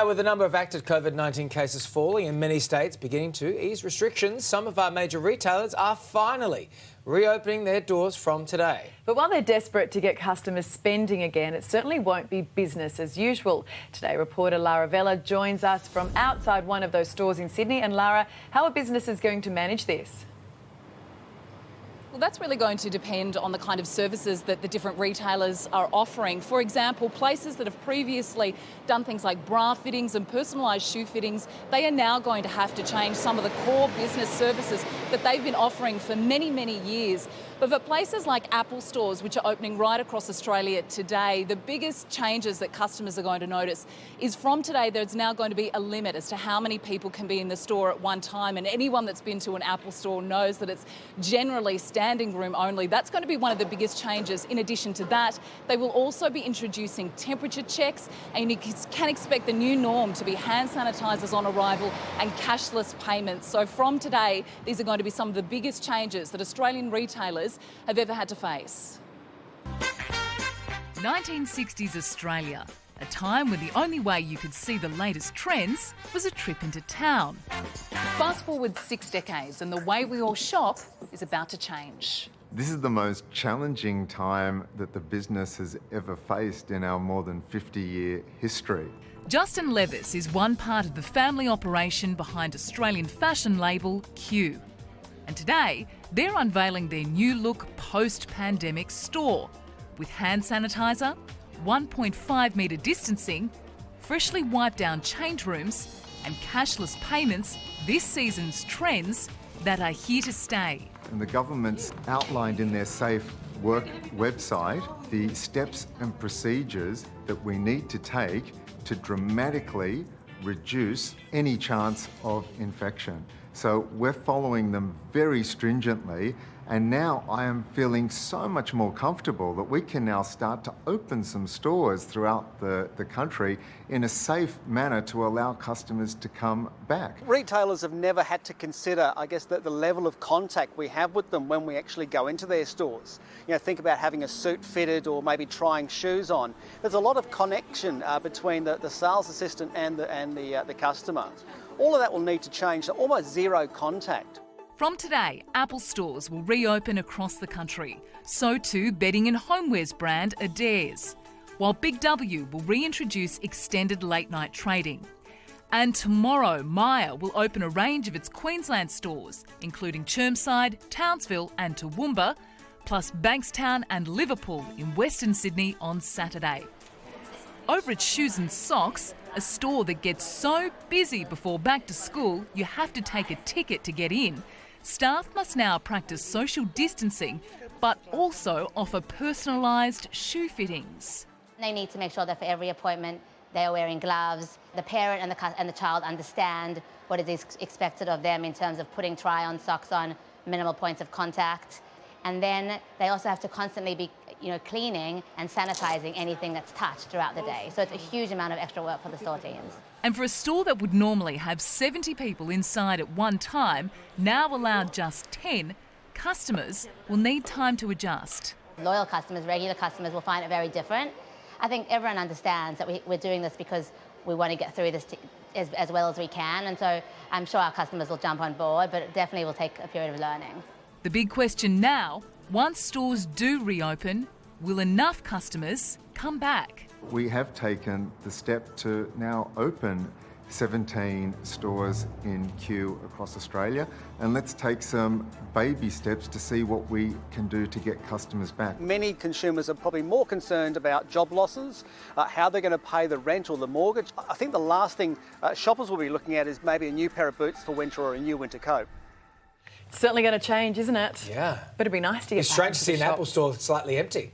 With the number of active COVID-19 cases falling in many states beginning to ease restrictions, some of our major retailers are finally reopening their doors from today. But while they're desperate to get customers spending again, it certainly won't be business as usual. Today, reporter Lara Vella joins us from outside one of those stores in Sydney. And Lara, how are businesses going to manage this? Well, that's really going to depend on the kind of services that the different retailers are offering. For example, places that have previously done things like bra fittings and personalised shoe fittings, they are now going to have to change some of the core business services that they've been offering for many, many years. But for places like Apple stores, which are opening right across Australia today, the biggest changes that customers are going to notice is from today there's now going to be a limit as to how many people can be in the store at one time. And anyone that's been to an Apple store knows that it's generally standing room only. That's going to be one of the biggest changes. In addition to that, they will also be introducing temperature checks, and you can expect the new norm to be hand sanitisers on arrival and cashless payments. So from today, these are going to be some of the biggest changes that Australian retailers have ever had to face. 1960s Australia, a time when the only way you could see the latest trends was a trip into town. Fast forward 6 decades and the way we all shop is about to change. This is the most challenging time that the business has ever faced in our more than 50-year history. Justin Levis is one part of the family operation behind Australian fashion label Q. And today, they're unveiling their new look post-pandemic store with hand sanitiser, 1.5 metre distancing, freshly wiped down change rooms and cashless payments, this season's trends that are here to stay. And the government's outlined in their Safe Work website the steps and procedures that we need to take to dramatically reduce any chance of infection. So we're following them very stringently, and now I am feeling so much more comfortable that we can now start to open some stores throughout the country in a safe manner to allow customers to come back. Retailers have never had to consider, I guess, the level of contact we have with them when we actually go into their stores. You know, think about having a suit fitted or maybe trying shoes on. There's a lot of connection between the sales assistant and the customer. All of that will need to change to almost zero contact. From today, Apple stores will reopen across the country. So too bedding and homewares brand Adairs, while Big W will reintroduce extended late-night trading. And tomorrow, Myer will open a range of its Queensland stores, including Chermside, Townsville and Toowoomba, plus Bankstown and Liverpool in Western Sydney on Saturday. Over at Shoes and Socks, a store that gets so busy before back to school you have to take a ticket to get in, staff must now practice social distancing but also offer personalised shoe fittings. They need to make sure that for every appointment they are wearing gloves. The parent and the child understand what is expected of them in terms of putting try-on socks on, minimal points of contact. And then they also have to constantly be cleaning and sanitising anything that's touched throughout the day. So it's a huge amount of extra work for the store teams. And for a store that would normally have 70 people inside at one time, now allowed just 10, customers will need time to adjust. Loyal customers, regular customers will find it very different. I think everyone understands that we're doing this because we want to get through this as well as we can. And so I'm sure our customers will jump on board, but it definitely will take a period of learning. The big question now, once stores do reopen, will enough customers come back? We have taken the step to now open 17 stores in Q across Australia, and let's take some baby steps to see what we can do to get customers back. Many consumers are probably more concerned about job losses, how they're going to pay the rent or the mortgage. I think the last thing shoppers will be looking at is maybe a new pair of boots for winter or a new winter coat. It's certainly going to change, isn't it? Yeah. But it'd be nice to get It's back strange into to see the an Apple shops. store slightly empty.